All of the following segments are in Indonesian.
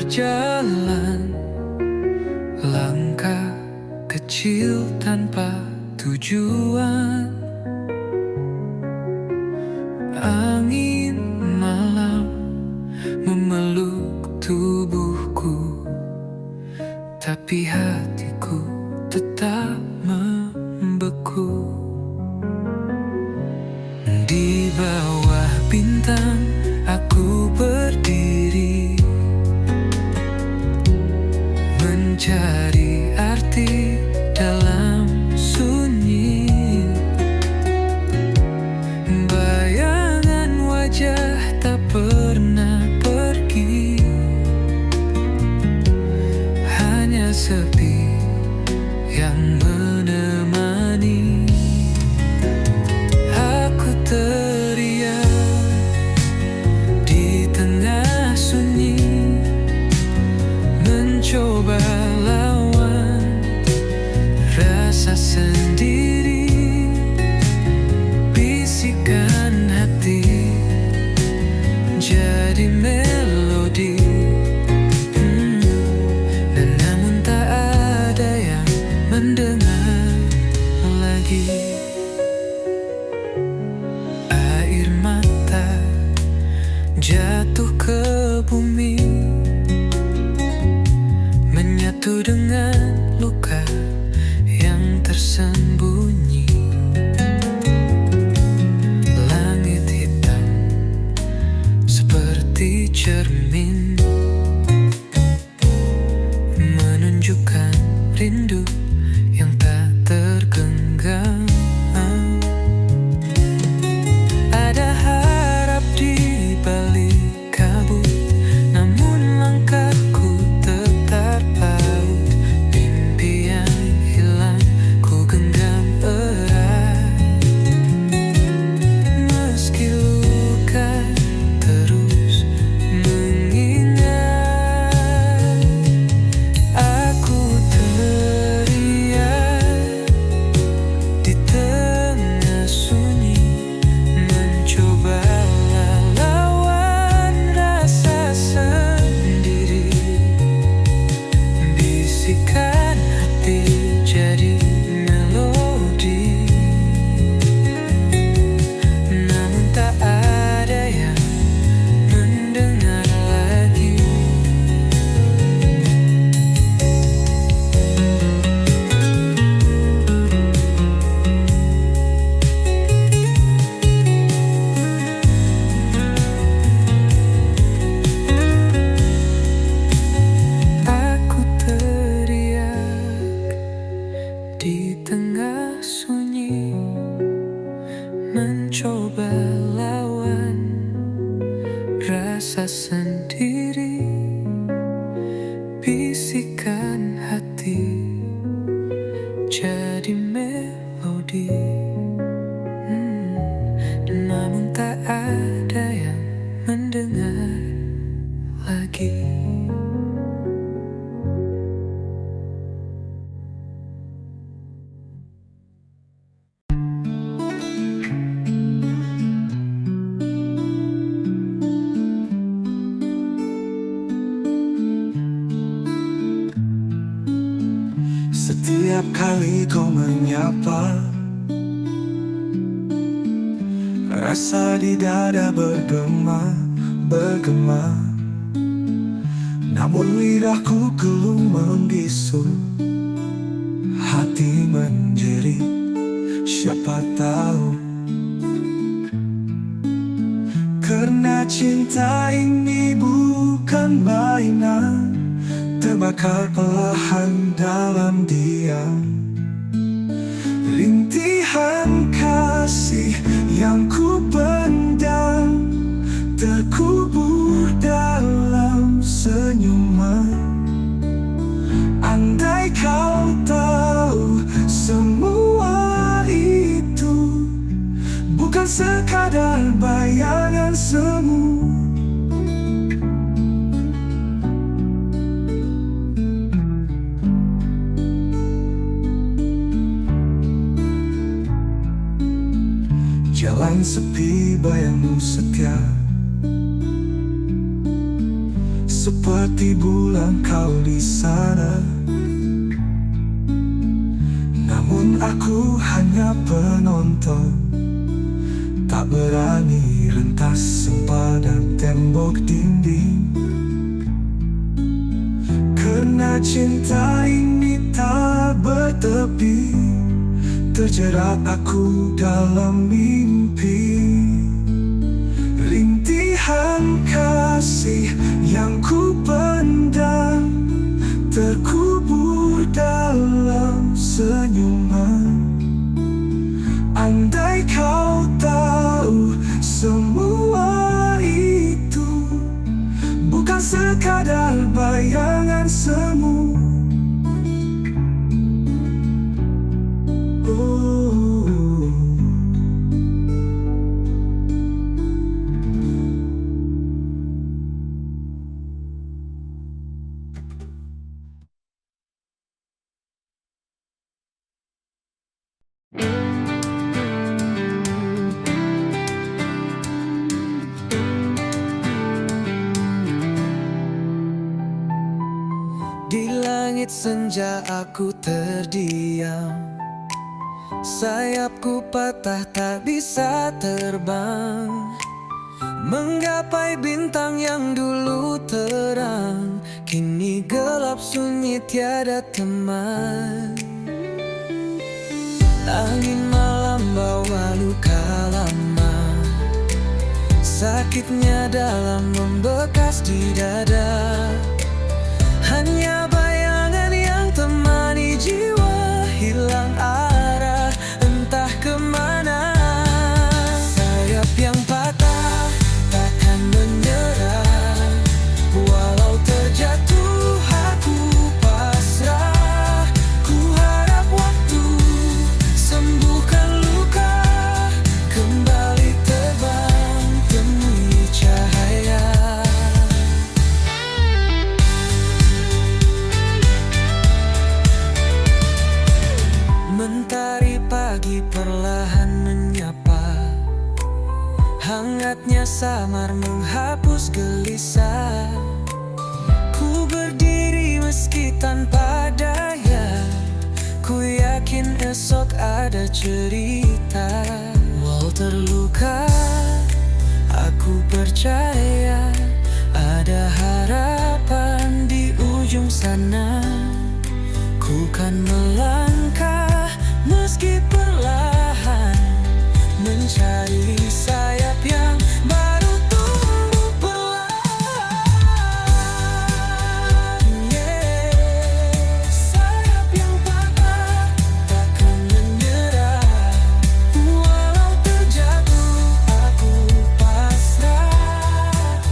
berjalan, langkah kecil tanpa tujuan. Angin malam memeluk tubuhku, tapi hatiku tetap membeku. Di bawah bintang aku berdiri, mencari arti dalam sunyi. Bayangan wajah tak pernah pergi, hanya sepi yang menemani. Aku teriak di tengah sunyi, mencoba lawan rasa sendiri. Bisikan hati jadi melodi, dan namun tak ada yang mendengar lagi. Air mata jatuh ke bumi, menyatu dengan luka yang tersembunyi. Langit hitam seperti cermin, menunjukkan rindu yang tak tergenggam. Ada harap di balik kabut, namun langkahku tetap paut. Mimpi yang hilang ku genggam erat, meski luka terus mengingat. Aku teriak di tengah sunyi, mencoba lawan rasa sendiri. Bisikan hati jadi melodi, namun tak ada yang mendengar lagi. Aku teriak di tengah sunyi, mencoba lawan rasa sendiri. Bisikan hati jadi melodi, namun tak ada yang mendengar lagi. Setiap kali kau menyapa, rasa di dada bergema. Namun lidahku belum membisu, hati menjerit, siapa tahu. Karena cinta ini bukan mainan, terbakar perlahan dalam diam. Rintihan kasih yang ku pendam, terkubur dalam senyuman. Andai kau tahu semua itu bukan sekadar bayangan semu. Jalan sepi, bayangmu setia, seperti bulan kau di sana. Namun aku hanya penonton, tak berani rentas sempadan tembok dinding. Karena cinta ini tak bertepi, terjerat aku dalam mimpi. Rintihan kasih yang ku pendam terkubur dalam senyuman. Andai kau tahu semua itu bukan sekadar bayangan semu. Di langit senja aku terdiam, sayapku patah tak bisa terbang, menggapai bintang yang dulu terang, kini gelap sunyi tiada teman. Angin malam bawa luka lama, sakitnya dalam membekas di dada. Hanya bayangan yang temani jiwa, hilang arah entah kemana. Sayap yang patah takkan menyerah, walau terjatuh aku pasrah. Ku harap waktu sembuhkan luka, kembali terbang temui cahaya. Mentari pagi perlahan menyapa, hangatnya samar menghapus gelisah. Ku berdiri meski tanpa daya, ku yakin esok ada cerita. Walau terluka, aku percaya ada harapan di ujung sana. Ku kan melangkah meski perlahan, mencari sayap yang baru tumbuh perlahan. Sayap yang patah takkan menyerah, walau terjatuh aku pasrah.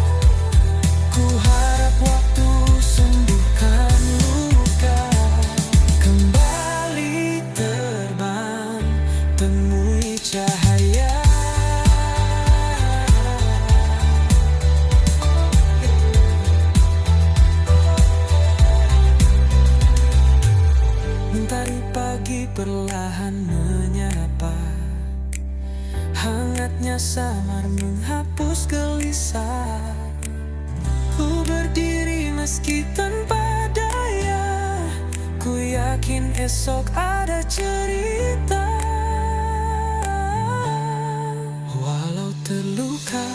Ku harap waktu sembuhkan luka, kembali terbang temui cahaya. Mentari pagi perlahan menyapa, hangatnya samar menghapus gelisah. Ku berdiri meski tanpa daya, ku yakin esok ada cerita. Walau terluka,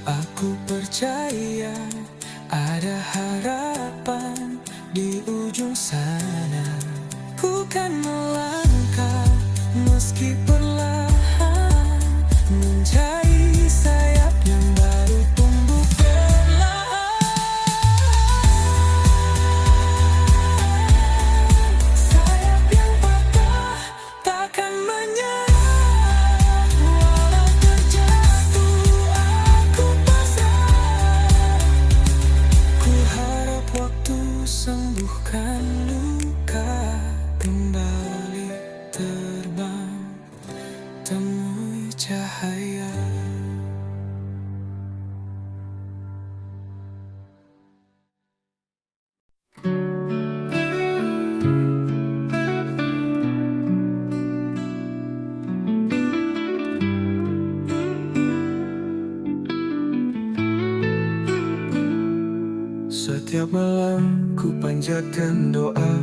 aku percaya ada harapan di ujung sana. Ku kan melangkah meski perlahan, mencari sayap yang baru tumbuh perlahan. Sayap yang patah takkan menyerah, walau terjatuh aku pasrah. Ku harap waktu sembuhkan luka, kembali Setiap malam ku panjatkan doa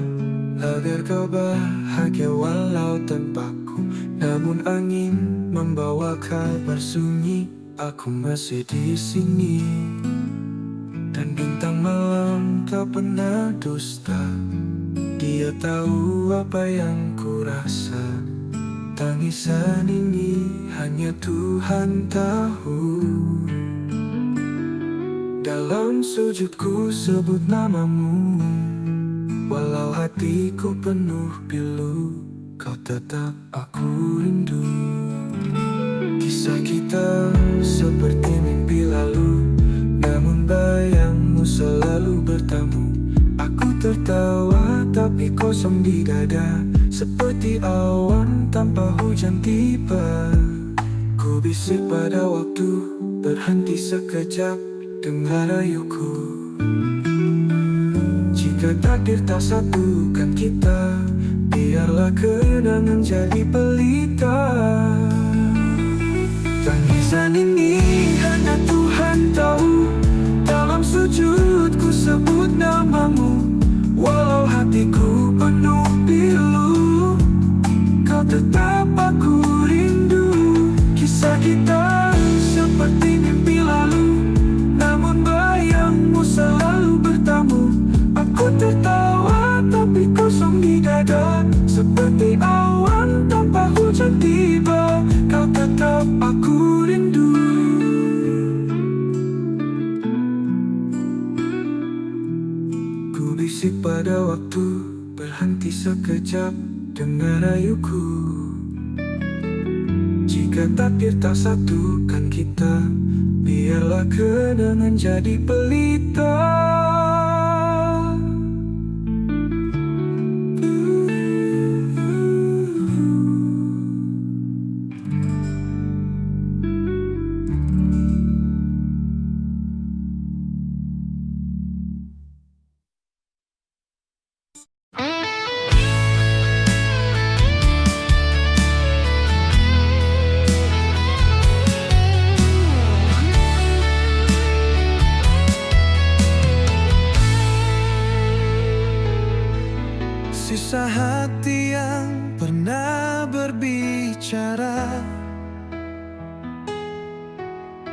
agar kau bahagia walau tanpaku. Namun angin membawa kabar sunyi, aku masih di sini. Dan bintang malam tak pernah dusta, dia tahu apa yang ku rasa. Tangisan ini hanya Tuhan tahu. Dalam sujudku sebut namamu, walau hatiku penuh pilu, kau tetap aku rindu. Kisah kita seperti mimpi lalu, namun bayangmu selalu bertamu. Aku tertawa tapi kosong di dada, seperti awan tanpa hujan tiba. Ku bisik pada waktu, berhenti sekejap, dengar rayuku. Jika takdir tak satukan kita, biarlah kenangan jadi pelita. Tangisan ini hanya Tuhan tahu. Dalam sujudku sebut namamu, walau hatiku penuh pilu, kau tetap aku rindu. Kisah kita seperti mimpi lalu, namun bayangmu selalu bertamu. Aku tertawa tapi kosong di dada, seperti awan tanpa hujan tiba, kau tetap aku rindu. Ku bisik pada waktu, berhenti sekejap, dengar rayuku. Jika takdir tak satukan kita, biarlah kenangan jadi pelita. Sisa hati yang pernah berbicara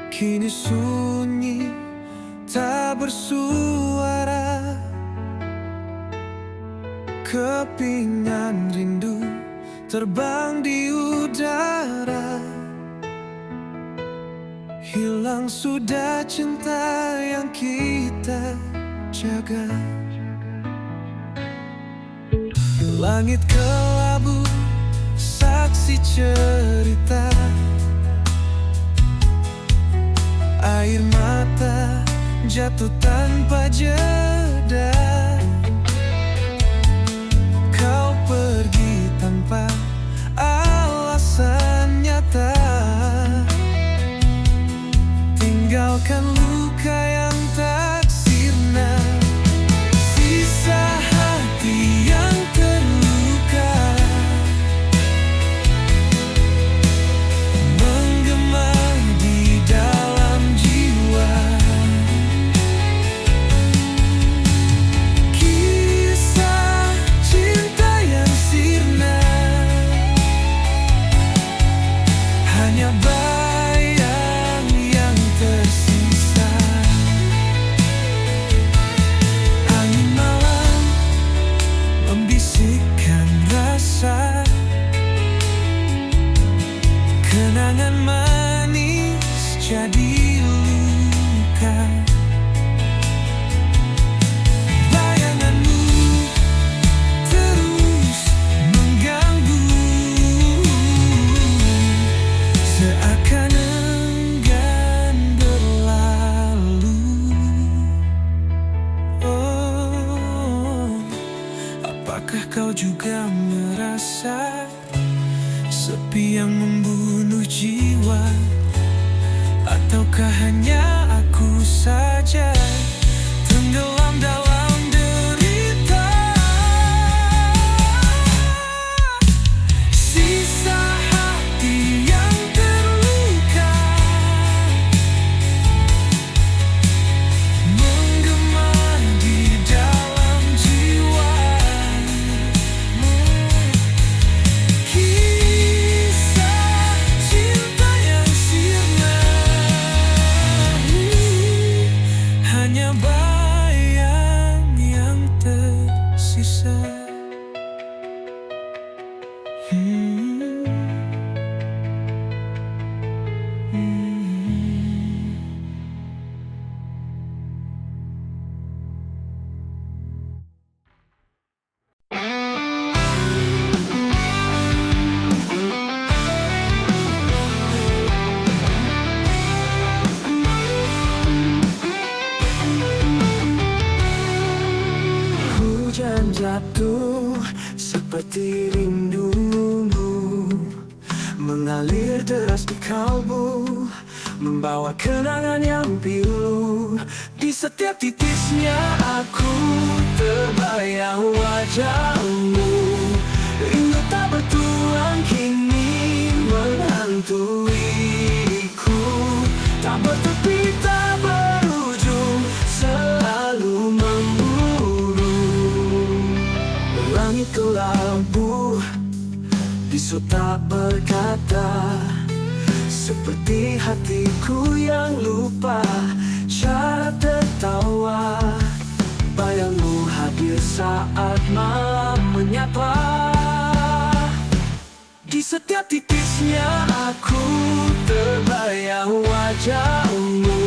kini sunyi, tak bersuara. Kepingan rindu terbang di udara, hilang sudah cinta yang kita jaga. Langit kelabu, saksi cerita, air mata jatuh tanpa jeda. Kau pergi tanpa alasan nyata, tinggalkan luka yang tak sirna. Sisa hati yang terluka menggema di dalam jiwa. Kisah cinta yang sirna hanya bayang yang tersisa. Angin malam membisikkan rasa, kenangan manis jadi luka. Bayanganmu terus mengganggu, seakan enggan berlalu. Oh, apakah kau juga merasa sepi yang membunuh jiwa? Ataukah hanya aku saja tenggelam dalam derita? Sisa hati yang terluka menggema di seperti rindumu mengalir deras di kalbu, membawa kenangan yang pilu. Di setiap titisnya aku terbayang wajahmu. Rindu tak bertulang kini menghantuiku, tak bertepi tak berujung, selalu memburu. Langit kelabu, bisu tak berkata, seperti hatiku yang lupa cara tertawa. Bayangmu hadir saat malam menyapa. Di setiap titisnya aku terbayang wajahmu.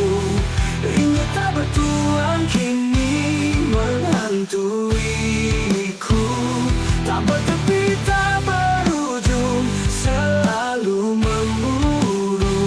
Rindu tak bertulang kini menghantuiku, tak bertepi tak berujung, selalu memburu.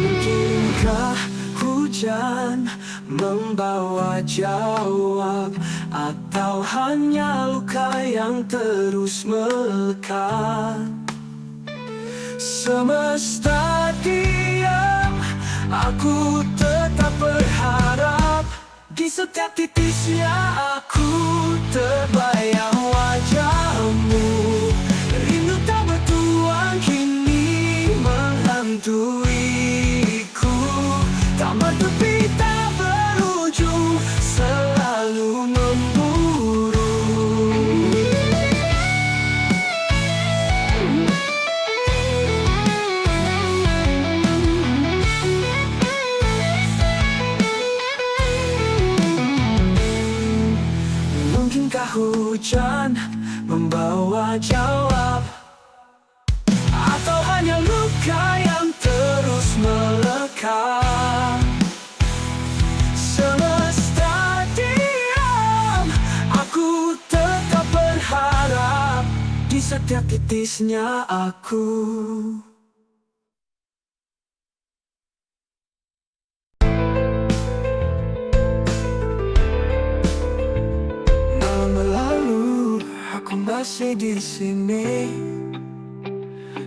Mungkinkah hujan membawa jawab, atau hanya luka yang terus melekat? Semesta diam, aku tetap berharap. Di setiap titisnya aku terbayang wajahmu. Rindu tak bertuang kini menghantuiku, tak bertepi tak berujung, selalu memburu. Mungkinkah hujan membawa jawab, atau hanya luka yang terus melekat? Semesta diam, aku tetap berharap. Di setiap titisnya aku. Malam berlalu, aku masih di sini,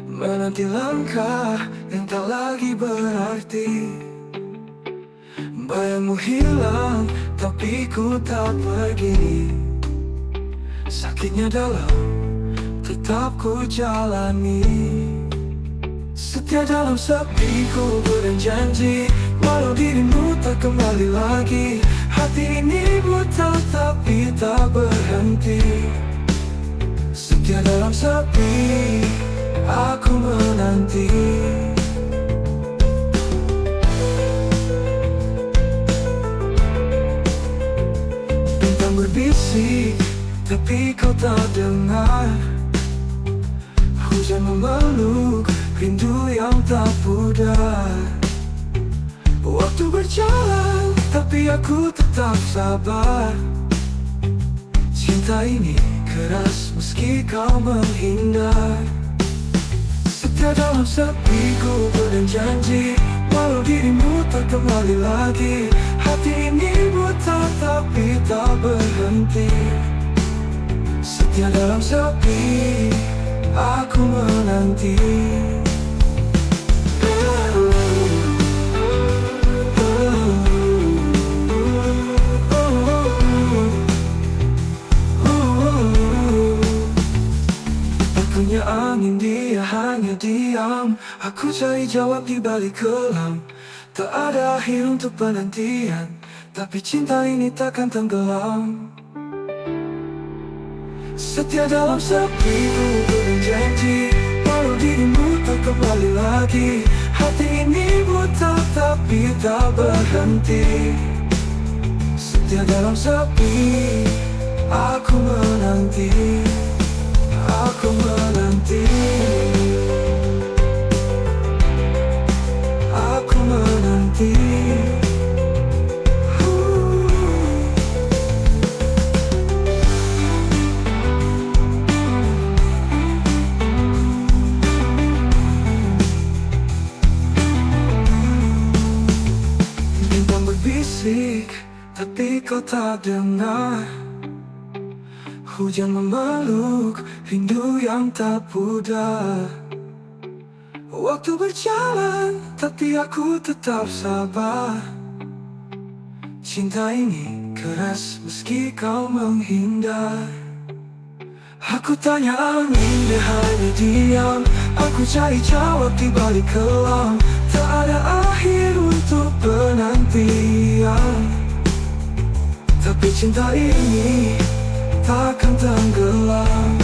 menanti langkah yang tak lagi berarti. Bayangmu hilang, tapi ku tak pergi. Sakitnya dalam, tetap ku jalani. Setia dalam sepi ku berjanji, walau dirimu tak kembali lagi. Hati ini buta tapi tak berhenti. Setia dalam sepi, aku menanti. Bintang berbisik, tapi kau tak dengar. Hujan memeluk, rindu yang tak pudar. Waktu berjalan, tapi aku tetap sabar. Cinta ini keras meski kau menghindar. Setia dalam sepi ku berjanji, walau dirimu tak kembali lagi. Hati ini buta tapi tak berhenti. Setia dalam sepi, aku menanti. Punya angin, dia hanya diam. Aku cari jawab di balik kelam. Tak ada akhir untuk penantian, tapi cinta ini takkan tenggelam. Setia dalam sepi ku berjanji, walau dirimu tak kembali lagi. Hati ini buta tapi tak berhenti. Setia dalam sepi, aku menanti. Aku menanti. Aku menanti. berbisik, tapi kau tak dengar. Hujan memeluk, rindu yang tak pudar. Waktu berjalan, tapi aku tetap sabar. Cinta ini keras meski kau menghindar. Aku tanya angin, dia hanya diam. Aku cari jawab di balik kelam. Tak ada akhir untuk penantian. Tapi cinta ini takkan tenggelam.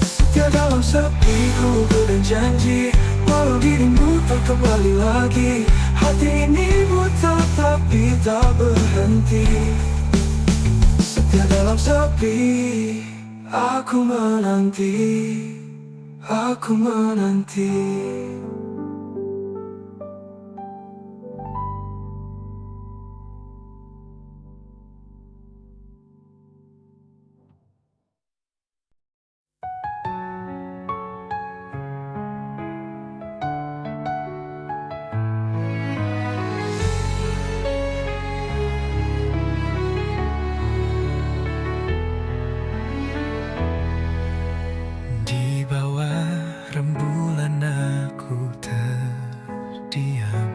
Setia dalam sepi, ku berjanji, walau dirimu tak kembali lagi. Hati ini buta tapi tak berhenti. Setia dalam sepi, aku menanti, aku menanti. Di bawah rembulan aku terdiam.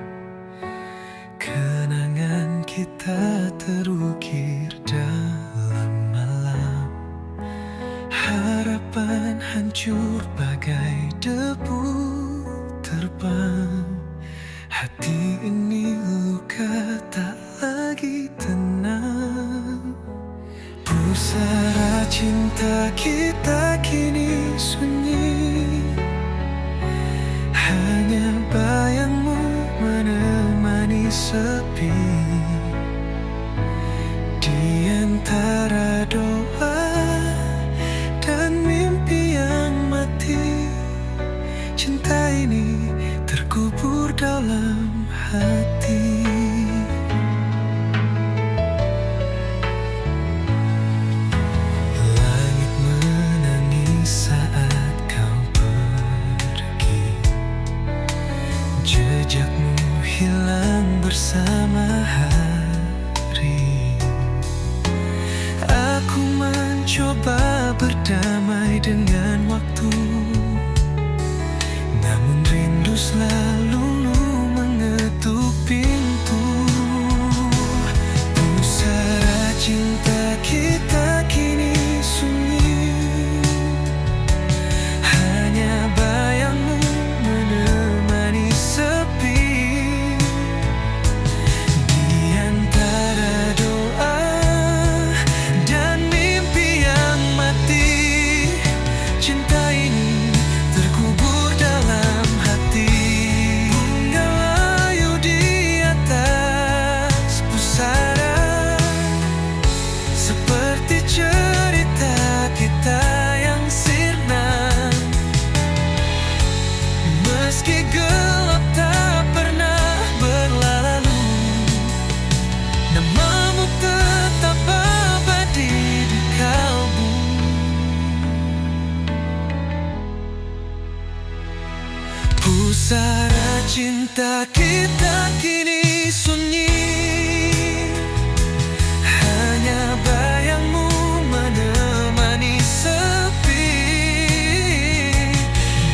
Kenangan kita terukir dalam malam. Harapan hancur bagai debu terbang. Hati ini luka tak lagi tenang. Pusara cinta kita kini sunyi. Hanya bayangmu menemani sepi. Di antara doa dan mimpi yang mati, cinta ini terkubur dalam hati. Langit menangis saat kau pergi. Jejakmu hilang bersama hari. Aku mencoba berdamai dengan waktu, namun rindu selalu mengetuk pintu. Pusara cinta kita kini sunyi. Hanya bayangmu menemani sepi. Di antara doa dan mimpi yang mati, cinta ini terkubur dalam hati. Punggal layu di atas pusara, seperti cerita kita yang sirna. Meski gelap tak pernah berlalu, namamu tetap abadi di kalbu. Pusara cinta kita kini sunyi. Hanya bayangmu menemani sepi.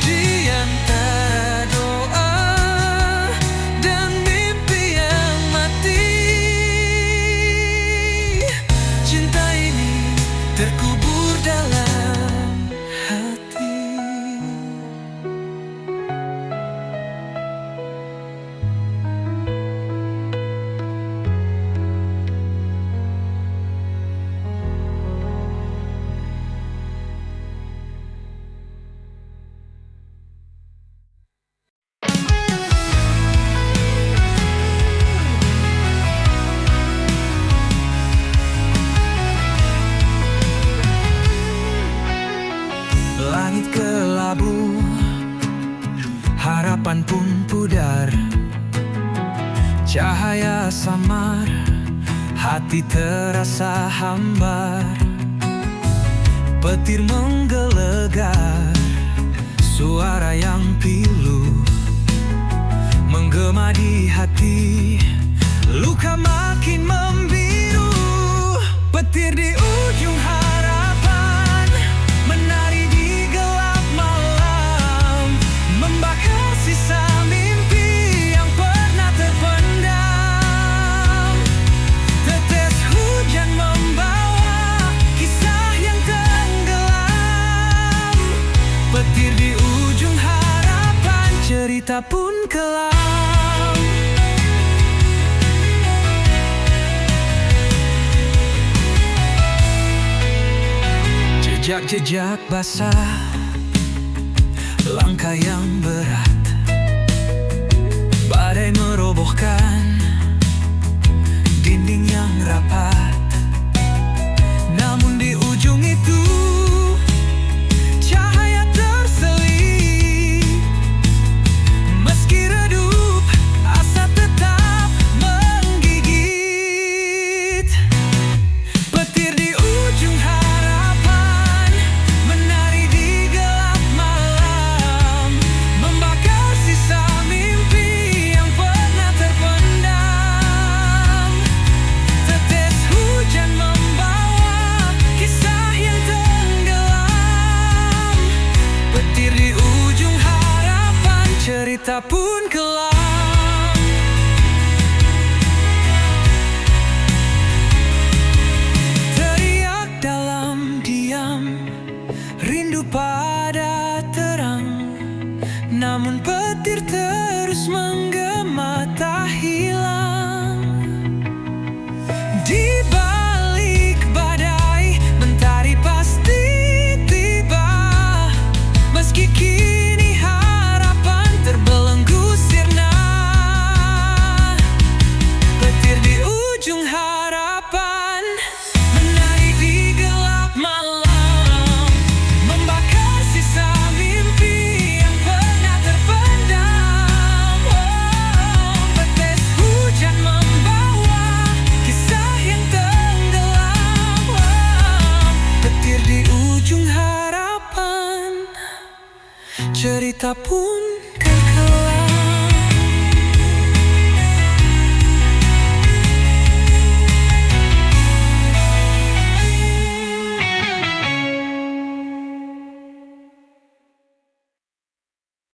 Di antara doa dan mimpi yang mati, cinta ini terkubur dalam hati. Langit kelabu, harapan pun pudar. Cahaya samar, hati terasa hambar. Petir menggelegar, suara yang pilu menggema di hati. luka makin membiru. Petir di ujung harapan menari di gelap malam, membakar sisa mimpi yang pernah terpendam. Tetes hujan membawa kisah yang tenggelam. Petir di ujung harapan, cerita pun kelam. Jejak-jejak basah, langkah yang berat, badai merobohkan